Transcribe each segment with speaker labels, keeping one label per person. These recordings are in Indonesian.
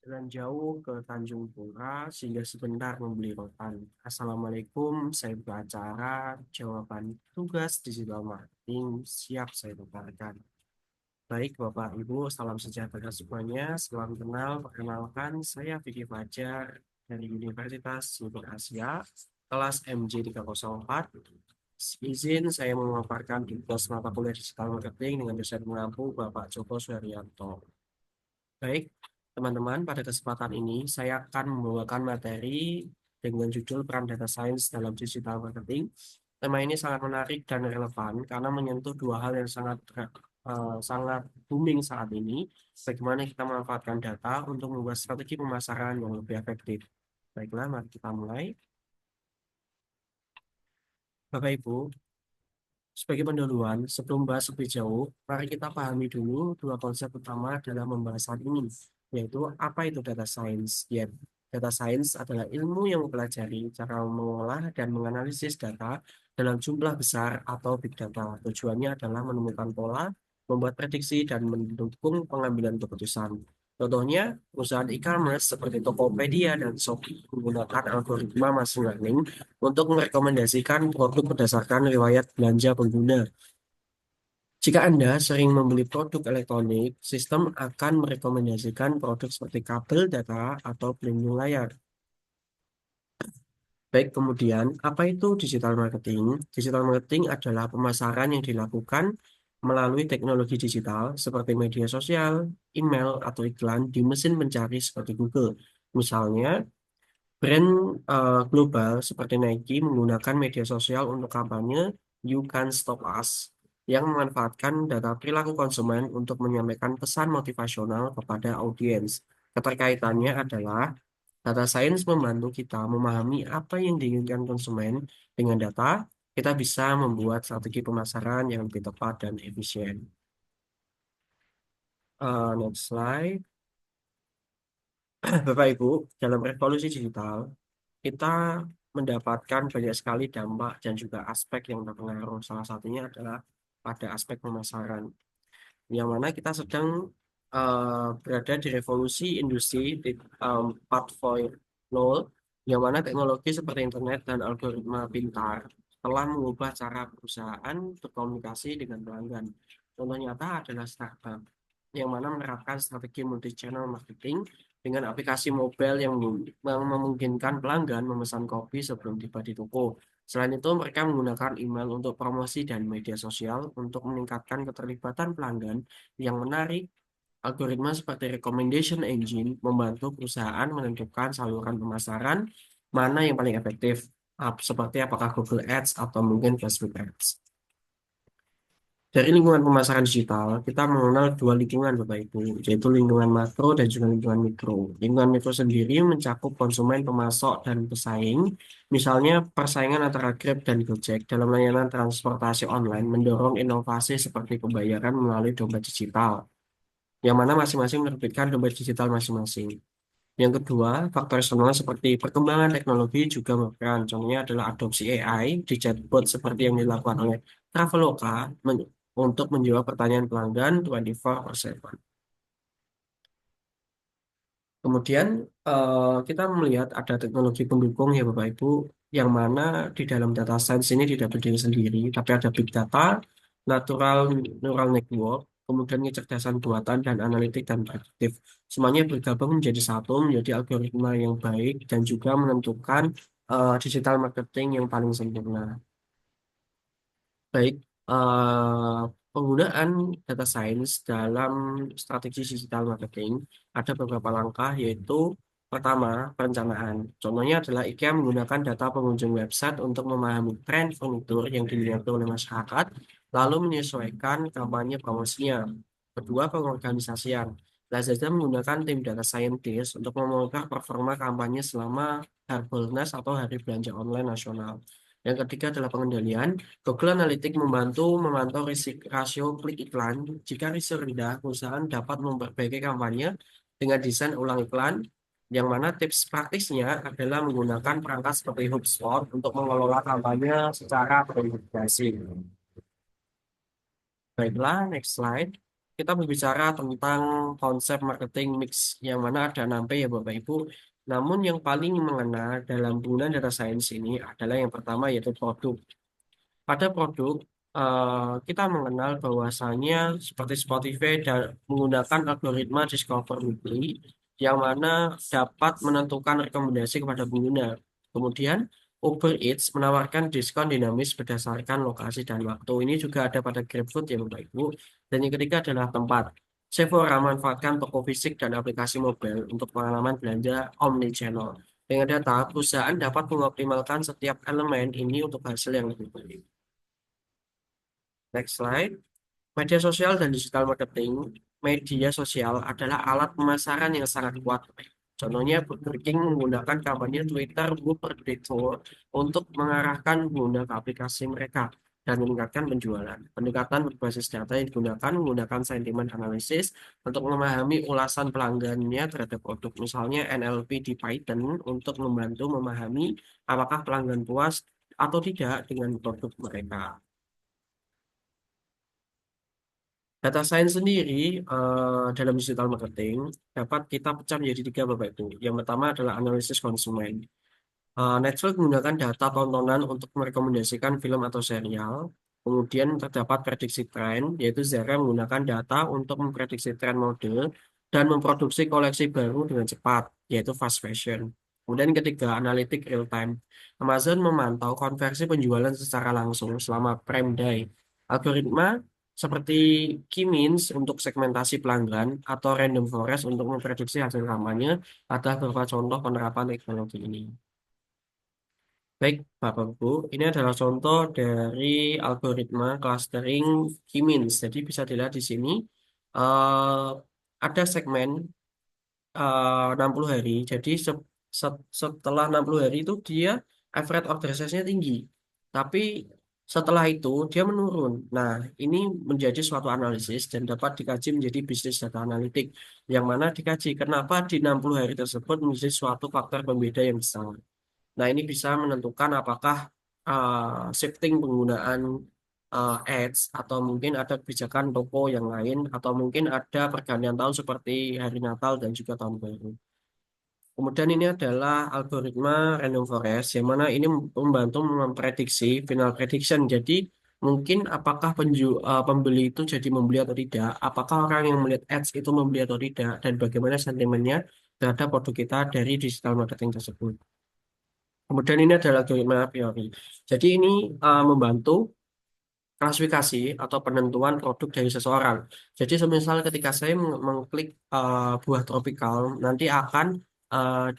Speaker 1: Jalan jauh ke Tanjung Pura sehingga sebentar membeli rotan. Assalamualaikum, saya beracara jawaban tugas digital marketing siap saya tukarkan. Baik Bapak Ibu, salam sejahtera semuanya. Salam kenal, perkenalkan saya Vicky Fajar dari Universitas Super Asia, kelas MJ 304. Izin saya memaparkan tugas mata kuliah digital marketing dengan dosen pengampu Bapak Joko Suharyanto. Baik, teman-teman, pada kesempatan ini saya akan membawakan materi dengan judul Peran Data Science dalam Digital Marketing. Tema ini sangat menarik dan relevan karena menyentuh dua hal yang sangat booming saat ini. Bagaimana kita memanfaatkan data untuk membuat strategi pemasaran yang lebih efektif. Baiklah, mari kita mulai. Bapak Ibu, sebagai pendahuluan, sebelum bahas lebih jauh, mari kita pahami dulu dua konsep utama dalam pembahasan ini, yaitu apa itu data science. Ya, data science adalah ilmu yang mempelajari cara mengolah dan menganalisis data dalam jumlah besar atau big data. Tujuannya adalah menemukan pola, membuat prediksi, dan mendukung pengambilan keputusan. Contohnya, perusahaan e-commerce seperti Tokopedia dan Shopee menggunakan algoritma machine learning untuk merekomendasikan produk berdasarkan riwayat belanja pengguna. Jika Anda sering membeli produk elektronik, sistem akan merekomendasikan produk seperti kabel data atau pelindung layar. Baik, kemudian apa itu digital marketing? Digital marketing adalah pemasaran yang dilakukan melalui teknologi digital seperti media sosial, email, atau iklan di mesin pencari seperti Google. Misalnya, brand global seperti Nike menggunakan media sosial untuk kampanye You Can Stop Us yang memanfaatkan data perilaku konsumen untuk menyampaikan pesan motivasional kepada audiens. Keterkaitannya adalah data science membantu kita memahami apa yang diinginkan konsumen. Dengan data, kita bisa membuat strategi pemasaran yang lebih tepat dan efisien. Next slide. Bapak Ibu, dalam revolusi digital, kita mendapatkan banyak sekali dampak dan juga aspek yang berpengaruh. Salah satunya adalah pada aspek pemasaran, yang mana kita sedang berada di revolusi industri 4.0, yang mana teknologi seperti internet dan algoritma pintar telah mengubah cara perusahaan berkomunikasi dengan pelanggan. Contoh nyata adalah Starbucks, yang mana menerapkan strategi multi-channel marketing dengan aplikasi mobile yang memungkinkan pelanggan memesan kopi sebelum tiba di toko. Selain itu, mereka menggunakan email untuk promosi dan media sosial untuk meningkatkan keterlibatan pelanggan yang menarik. Algoritma seperti recommendation engine membantu perusahaan menentukan saluran pemasaran mana yang paling efektif, seperti apakah Google Ads atau mungkin Facebook Ads. Dari lingkungan pemasaran digital, kita mengenal dua lingkungan, Bapak Ibu, yaitu lingkungan makro dan juga lingkungan mikro. Lingkungan mikro sendiri mencakup konsumen, pemasok, dan pesaing. Misalnya, persaingan antara Grab dan Gojek dalam layanan transportasi online mendorong inovasi seperti pembayaran melalui dompet digital, yang mana masing-masing menerbitkan dompet digital masing-masing. Yang kedua, faktor eksternal seperti perkembangan teknologi juga berperan. Contohnya adalah adopsi AI di chatbot seperti yang dilakukan oleh Traveloka untuk menjawab pertanyaan pelanggan 24/7. Kemudian kita melihat ada teknologi pendukung ya Bapak Ibu, yang mana di dalam data science ini tidak berdiri sendiri, tapi ada big data, natural neural network, kemudian kecerdasan buatan dan analitik dan prediktif. Semuanya bergabung menjadi satu, menjadi algoritma yang baik dan juga menentukan digital marketing yang paling sempurna. Baik, penggunaan data science dalam strategi digital marketing ada beberapa langkah, yaitu pertama, perencanaan. Contohnya adalah IKEA menggunakan data pengunjung website untuk memahami tren furnitur yang dilihat oleh masyarakat, lalu menyesuaikan kampanye promosinya. Kedua, pengorganisasian. Lazada menggunakan tim data scientist untuk memonitor performa kampanye selama Harbolnas atau Hari Belanja Online Nasional. Yang ketiga adalah pengendalian. Google Analytics membantu memantau rasio klik iklan. Jika rasio rendah, perusahaan dapat memperbaiki kampanye dengan desain ulang iklan, yang mana tips praktisnya adalah menggunakan perangkat seperti HubSpot untuk mengelola kampanye secara terintegrasi. Baiklah, next slide. kita berbicara tentang konsep marketing mix yang mana ada 6P ya Bapak Ibu. Namun yang paling mengena dalam penggunaan data science ini adalah yang pertama yaitu produk. Pada produk, kita mengenal bahwasannya seperti Spotify dan menggunakan algoritma Discover Weekly yang mana dapat menentukan rekomendasi kepada pengguna. Kemudian, Uber Eats menawarkan diskon dinamis berdasarkan lokasi dan waktu. Ini juga ada pada GrabFood ya Bapak Ibu. Dan yang ketiga adalah tempat. Sephora memanfaatkan toko fisik dan aplikasi mobile untuk pengalaman belanja omnichannel. Dengan data, perusahaan dapat mengoptimalkan setiap elemen ini untuk hasil yang lebih baik. Next slide. Media sosial dan digital marketing. Media sosial adalah alat pemasaran yang sangat kuat. Contohnya, Burger King menggunakan kampanye Twitter Whopper Detour untuk mengarahkan pengguna ke aplikasi mereka dan meningkatkan penjualan. Pendekatan berbasis data yang digunakan menggunakan sentimen analisis untuk memahami ulasan pelanggannya terhadap produk. Misalnya NLP di Python untuk membantu memahami apakah pelanggan puas atau tidak dengan produk mereka. Data science sendiri dalam digital marketing dapat kita pecah menjadi tiga Bapak Ibu. Yang pertama adalah analisis konsumen. Netflix menggunakan data tontonan untuk merekomendasikan film atau serial. Kemudian terdapat prediksi tren, yaitu Zara menggunakan data untuk memprediksi tren mode dan memproduksi koleksi baru dengan cepat, yaitu fast fashion. Kemudian yang ketiga, analitik real time. Amazon memantau konversi penjualan secara langsung selama Prime Day. Algoritma seperti K-means untuk segmentasi pelanggan atau Random Forest untuk memprediksi hasil kampanye adalah beberapa contoh penerapan teknologi ini. Baik, Bapak Ibu, ini adalah contoh dari algoritma clustering K-means. Jadi bisa dilihat di sini eh, ada segmen 60 hari. Jadi setelah 60 hari itu dia average order size-nya tinggi. Tapi setelah itu dia menurun. Nah, ini menjadi suatu analisis dan dapat dikaji menjadi bisnis data analitik. Yang mana dikaji kenapa di 60 hari tersebut menjadi suatu faktor pembeda yang besar. Nah, ini bisa menentukan apakah shifting penggunaan ads atau mungkin ada kebijakan toko yang lain atau mungkin ada pergantian tahun seperti hari Natal dan juga tahun baru. Kemudian ini adalah algoritma random forest yang mana ini membantu memprediksi final prediction. Jadi mungkin apakah pembeli itu jadi membeli atau tidak, apakah orang yang melihat ads itu membeli atau tidak, dan bagaimana sentimennya terhadap produk kita dari digital marketing tersebut. Kemudian ini adalah algoritma a priori. Jadi ini membantu klasifikasi atau penentuan produk dari seseorang. Jadi semisal ketika saya mengklik buah tropikal, nanti akan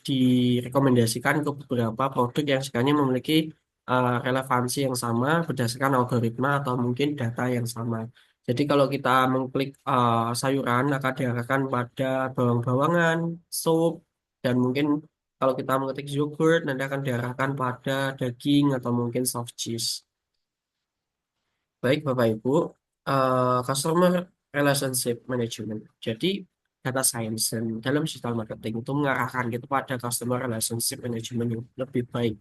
Speaker 1: direkomendasikan ke beberapa produk yang sekiranya memiliki relevansi yang sama berdasarkan algoritma atau mungkin data yang sama. Jadi kalau kita mengklik sayuran akan diarahkan pada bawang-bawangan, sup, dan mungkin kalau kita mengetik yogurt nanti akan diarahkan pada daging atau mungkin soft cheese. Baik, Bapak Ibu, Customer Relationship Management. Jadi, data science dan dalam digital marketing itu mengarahkan kita pada Customer Relationship Management yang lebih baik.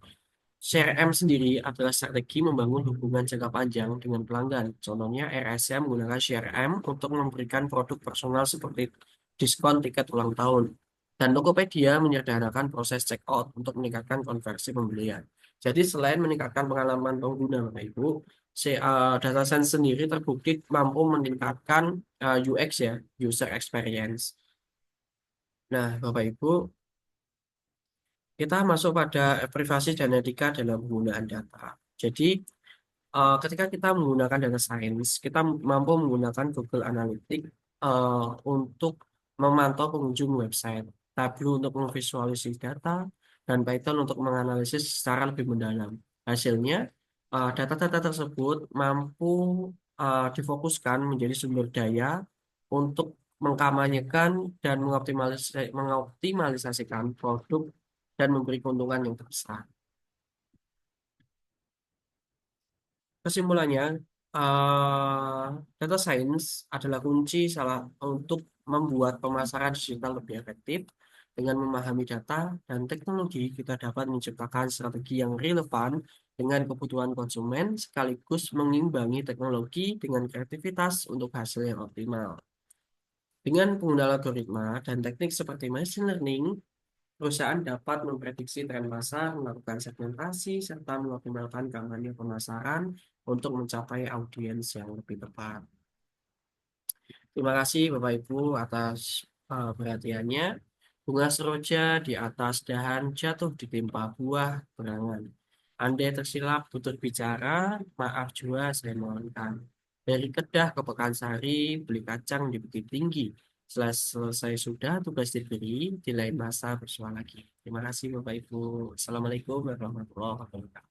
Speaker 1: CRM sendiri adalah strategi membangun hubungan jangka panjang dengan pelanggan. Contohnya, RSM menggunakan CRM untuk memberikan produk personal seperti diskon tiket ulang tahun. Dan Tokopedia menyederhanakan proses checkout untuk meningkatkan konversi pembelian. Jadi, selain meningkatkan pengalaman pengguna, Bapak Ibu, data science sendiri terbukti mampu meningkatkan UX ya, user experience. Nah, Bapak Ibu, kita masuk pada privasi dan etika dalam penggunaan data. Jadi, ketika kita menggunakan data science, kita mampu menggunakan Google Analytics untuk memantau pengunjung website, Tableau untuk memvisualisasi data, dan Python untuk menganalisis secara lebih mendalam. Hasilnya, data-data tersebut mampu difokuskan menjadi sumber daya untuk mengkampanyekan dan mengoptimalisasikan produk dan memberi keuntungan yang terbesar. Kesimpulannya, eh, data science adalah kunci salah untuk membuat pemasaran digital lebih efektif. Dengan memahami data dan teknologi, kita dapat menciptakan strategi yang relevan dengan kebutuhan konsumen, sekaligus mengimbangi teknologi dengan kreativitas untuk hasil yang optimal. Dengan penggunaan algoritma dan teknik seperti machine learning, perusahaan dapat memprediksi tren pasar, melakukan segmentasi, serta mengoptimalkan kampanye pemasaran untuk mencapai audiens yang lebih tepat. Terima kasih Bapak Ibu atas perhatiannya. Bunga seroja di atas dahan jatuh ditimpa buah berangan. Andai tersilap tutur bicara, maaf jua saya mohonkan. Dari Kedah ke Pekansari, beli kacang di Bukit Tinggi. Setelah selesai sudah tugas diberi, di lain masa bersua lagi. Terima kasih Bapak Ibu. Assalamualaikum warahmatullahi wabarakatuh.